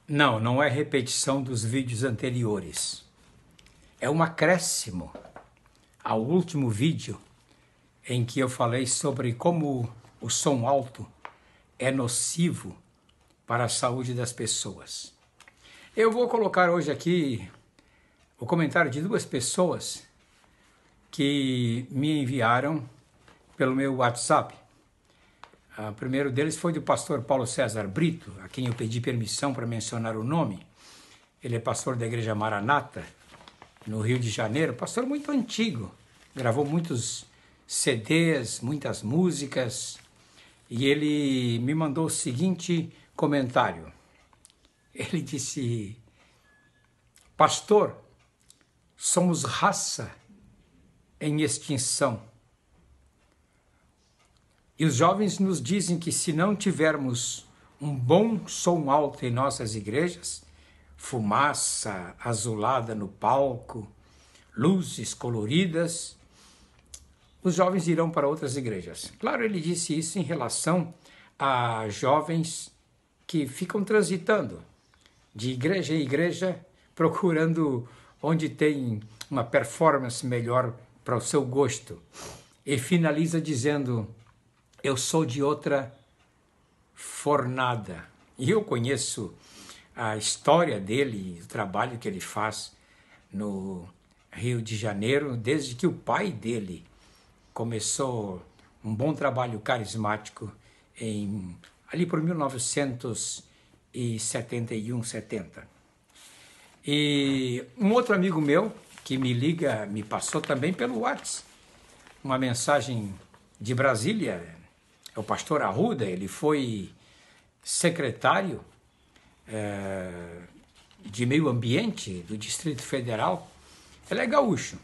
Não, não é repetição dos vídeos anteriores. É um acréscimo ao último vídeo em que eu falei sobre como o som alto é nocivo para a saúde das pessoas. Eu vou colocar hoje aqui o comentário de duas pessoas que me enviaram pelo meu WhatsApp. O primeiro deles foi do pastor Paulo César Brito, a quem eu pedi permissão para mencionar o nome. Ele é pastor da Igreja Maranata, no Rio de Janeiro, pastor muito antigo, gravou muitos CDs, muitas músicas, e ele me mandou o seguinte comentário. Ele disse: pastor, somos raça em extinção. E os jovens nos dizem que se não tivermos um bom som alto em nossas igrejas, fumaça azulada no palco, luzes coloridas, os jovens irão para outras igrejas. Claro, ele disse isso em relação a jovens que ficam transitando de igreja em igreja, procurando onde tem uma performance melhor para o seu gosto. E finaliza dizendo: eu sou de outra fornada. E eu conheço a história dele, o trabalho que ele faz no Rio de Janeiro, desde que o pai dele começou um bom trabalho carismático ali por 1971, 70. E um outro amigo meu que me liga, me passou também pelo WhatsApp uma mensagem de Brasília. É o pastor Arruda, ele foi secretário de Meio Ambiente do Distrito Federal. Ele é gaúcho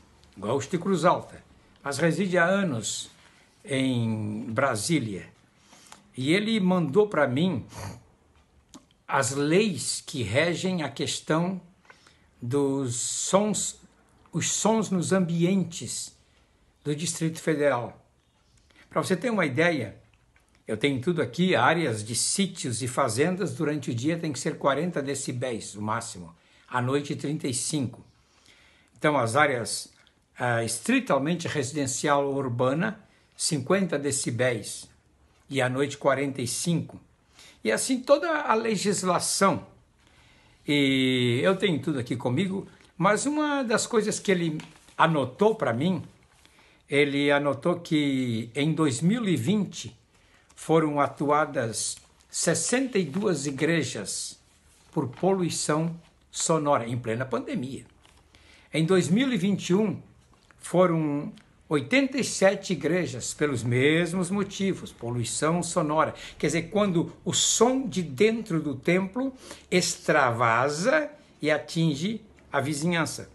de Cruz Alta, mas reside há anos em Brasília. E ele mandou para mim as leis que regem a questão dos sons, os sons nos ambientes do Distrito Federal. Para você ter uma ideia, eu tenho tudo aqui, áreas de sítios e fazendas, durante o dia tem que ser 40 decibéis, o máximo, à noite 35. Então, as áreas estritamente residencial ou urbana, 50 decibéis, e à noite 45. E assim toda a legislação. E eu tenho tudo aqui comigo, mas uma das coisas que ele anotou para mim, ele anotou que em 2020, foram atuadas 62 igrejas por poluição sonora, em plena pandemia. Em 2021, foram 87 igrejas pelos mesmos motivos, poluição sonora. Quer dizer, quando o som de dentro do templo extravasa e atinge a vizinhança.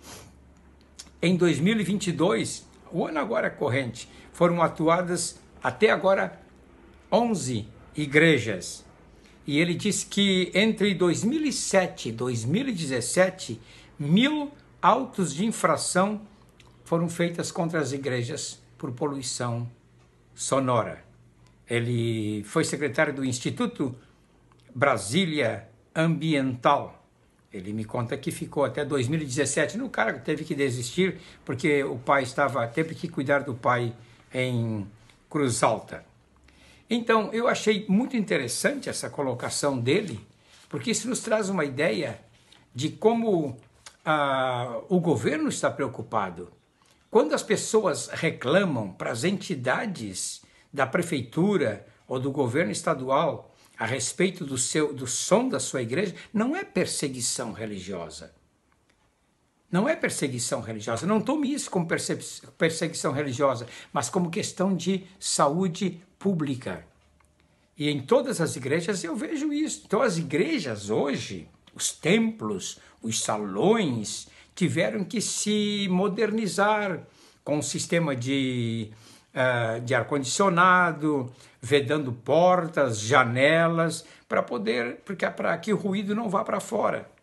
Em 2022, o ano agora corrente, foram atuadas até agora 11 igrejas. E ele diz que entre 2007 e 2017, 1.000 autos de infração foram feitas contra as igrejas por poluição sonora. Ele foi secretário do Instituto Brasília Ambiental. Ele me conta que ficou até 2017 no cargo, teve que desistir porque o pai teve que cuidar do pai em Cruz Alta. Então, eu achei muito interessante essa colocação dele, porque isso nos traz uma ideia de como o governo está preocupado. Quando as pessoas reclamam para as entidades da prefeitura ou do governo estadual a respeito do som da sua igreja, não é perseguição religiosa. Não é perseguição religiosa. Não tome isso como perseguição religiosa, mas como questão de saúde pública. E em todas as igrejas eu vejo isso. Então as igrejas hoje, os templos, os salões, tiveram que se modernizar com um sistema de ar-condicionado, vedando portas, janelas, para que o ruído não vá para fora.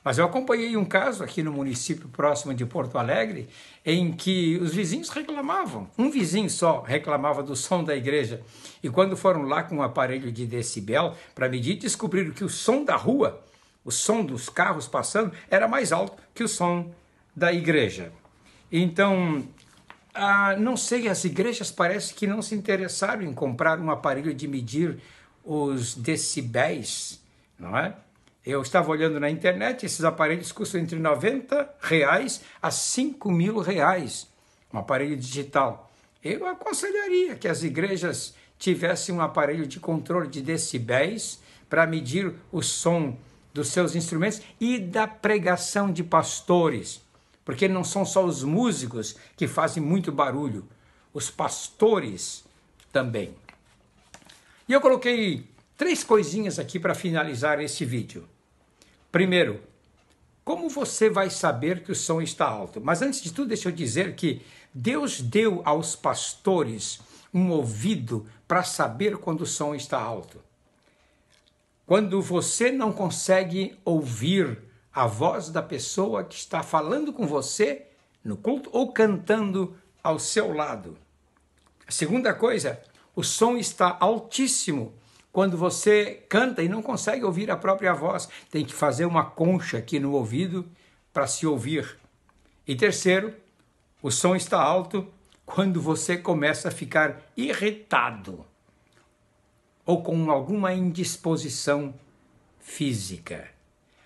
Mas eu acompanhei um caso aqui no município próximo de Porto Alegre, em que os vizinhos reclamavam. Um vizinho só reclamava do som da igreja. E quando foram lá com um aparelho de decibel para medir, descobriram que o som da rua o som dos carros passando era mais alto que o som da igreja. Então, não sei, as igrejas parece que não se interessaram em comprar um aparelho de medir os decibéis, não é? Eu estava olhando na internet, esses aparelhos custam entre R$90 a R$5.000, um aparelho digital. Eu aconselharia que as igrejas tivessem um aparelho de controle de decibéis para medir o som dos seus instrumentos e da pregação de pastores, porque não são só os músicos que fazem muito barulho, os pastores também. E eu coloquei 3 coisinhas aqui para finalizar esse vídeo. Primeiro, como você vai saber que o som está alto? Mas antes de tudo, deixa eu dizer que Deus deu aos pastores um ouvido para saber quando o som está alto. Quando você não consegue ouvir a voz da pessoa que está falando com você no culto ou cantando ao seu lado. A segunda coisa, o som está altíssimo quando você canta e não consegue ouvir a própria voz. Tem que fazer uma concha aqui no ouvido para se ouvir. E terceiro, o som está alto quando você começa a ficar irritado ou com alguma indisposição física.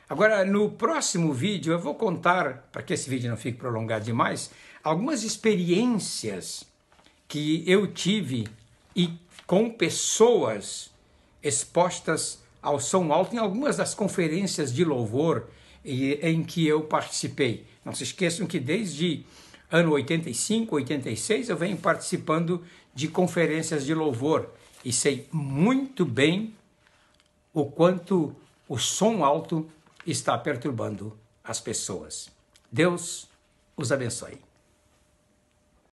Agora, no próximo vídeo, eu vou contar, para que esse vídeo não fique prolongado demais, algumas experiências que eu tive e com pessoas expostas ao som alto em algumas das conferências de louvor em que eu participei. Não se esqueçam que desde ano 85, 86, eu venho participando de conferências de louvor e sei muito bem o quanto o som alto está perturbando as pessoas. Deus os abençoe.